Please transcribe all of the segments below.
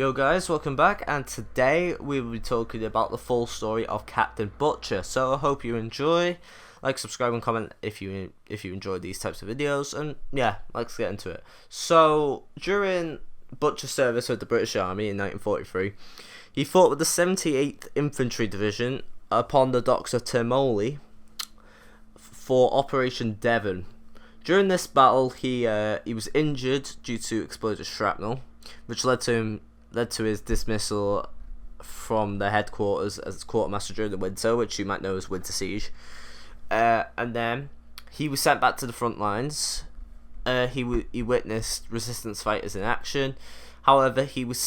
Yo guys, welcome back, and today we will be talking about the full story of Captain Butcher. So I hope you enjoy. Like, subscribe, and comment if you enjoy these types of videos. And yeah, let's get into it. So during Butcher's service with the British Army in 1943, he fought with the 78th Infantry Division upon the docks of Termoli for Operation Devon. During this battle, he was injured due to exploded shrapnel, which led to his dismissal from the headquarters as quartermaster during the winter, which you might know as Winter Siege. And then he was sent back to the front lines. He witnessed resistance fighters in action. However, he was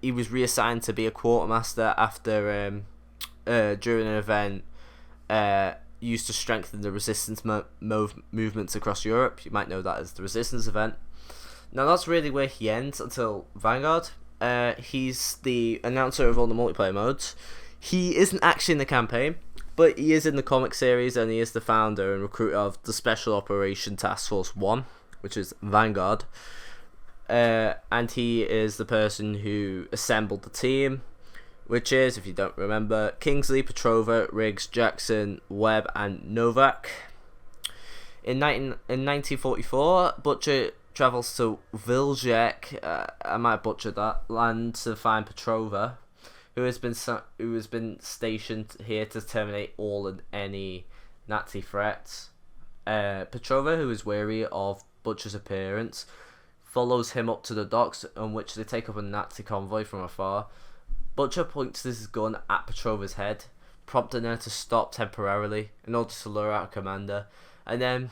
reassigned to be a quartermaster after during an event used to strengthen the resistance movements across Europe. You might know that as the Resistance Event. Now that's really where he ends until Vanguard. He's the announcer of all the multiplayer modes. He isn't actually in the campaign, but he is in the comic series, and he is the founder and recruiter of the Special Operation Task Force 1, which is Vanguard. And he is the person who assembled the team, which is, if you don't remember, Kingsley, Petrova, Riggs, Jackson, Webb, and Novak. In 1944, Butcher travels to Viljek, I might butcher that, land to find Petrova, who has been stationed here to terminate all and any Nazi threats. Petrova, who is wary of Butcher's appearance, follows him up to the docks, on which they take up a Nazi convoy from afar. Butcher points his gun at Petrova's head, prompting her to stop temporarily in order to lure out a commander, and then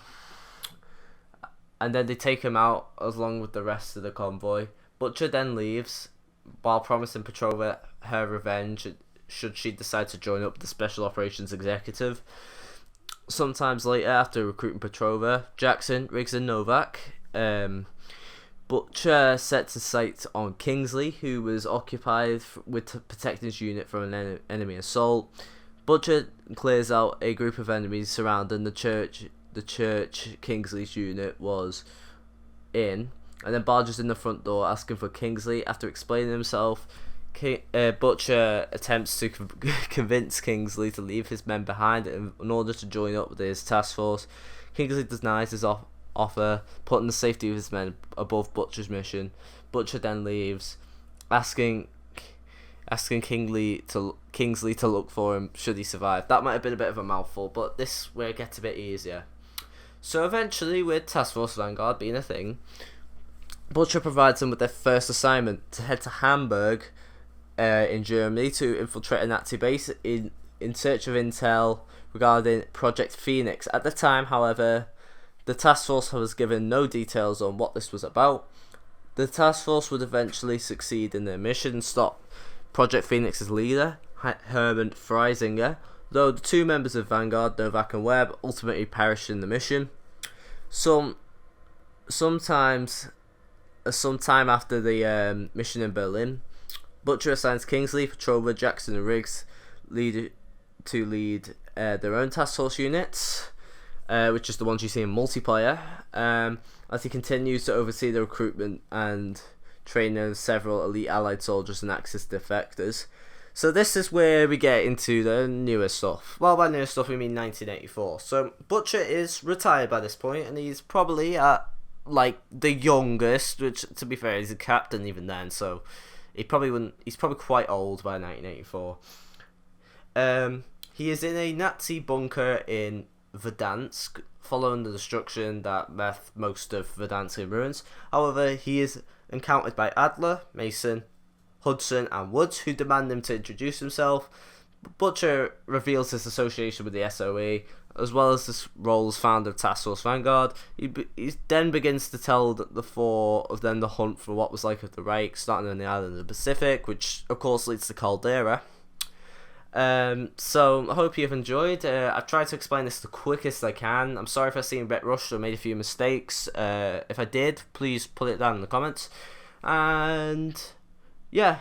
they take him out along with the rest of the convoy. Butcher then leaves, while promising Petrova her revenge should she decide to join up the Special Operations Executive. Sometimes later, after recruiting Petrova, Jackson, Riggs, and Novak, Butcher sets his sights on Kingsley, who was occupied with protecting his unit from an enemy assault. Butcher clears out a group of enemies surrounding the church Kingsley's unit was in, and then barges in the front door asking for Kingsley. After explaining himself, Butcher attempts to convince Kingsley to leave his men behind in order to join up with his task force. Kingsley denies his offer, putting the safety of his men above Butcher's mission. Butcher then leaves, asking Kingsley to look for him should he survive. That might have been a bit of a mouthful, but this where it gets a bit easier. So eventually, with Task Force Vanguard being a thing, Butcher provides them with their first assignment to head to Hamburg in Germany to infiltrate a Nazi base in search of intel regarding Project Phoenix. At the time, however, the task force was given no details on what this was about. The task force would eventually succeed in their mission and stop Project Phoenix's leader, Hermann Freisinger, though the two members of Vanguard, Novak and Webb, ultimately perished in the mission. Sometime after the mission in Berlin, Butcher assigns Kingsley, Petrova, Jackson and Riggs to lead their own task force units, which is the ones you see in multiplayer, as he continues to oversee the recruitment and training of several elite Allied soldiers and Axis defectors. So this is where we get into the newer stuff. Well, by newer stuff we mean 1984. So Butcher is retired by this point, and he's probably at like the youngest, which to be fair, he's a captain even then, so he's probably quite old by 1984. He is in a Nazi bunker in Verdansk, following the destruction that left most of Verdansk in ruins. However, he is encountered by Adler, Mason, Hudson and Woods, who demand him to introduce himself. Butcher reveals his association with the SOE, as well as his role as founder of Task Force Vanguard. He then begins to tell the four of them the hunt for what was like of the Reich, starting on the island of the Pacific, which of course leads to Caldera. So I hope you've enjoyed. I've tried to explain this the quickest I can. I'm sorry if I seem a bit rushed or made a few mistakes. If I did, please put it down in the comments. And yeah,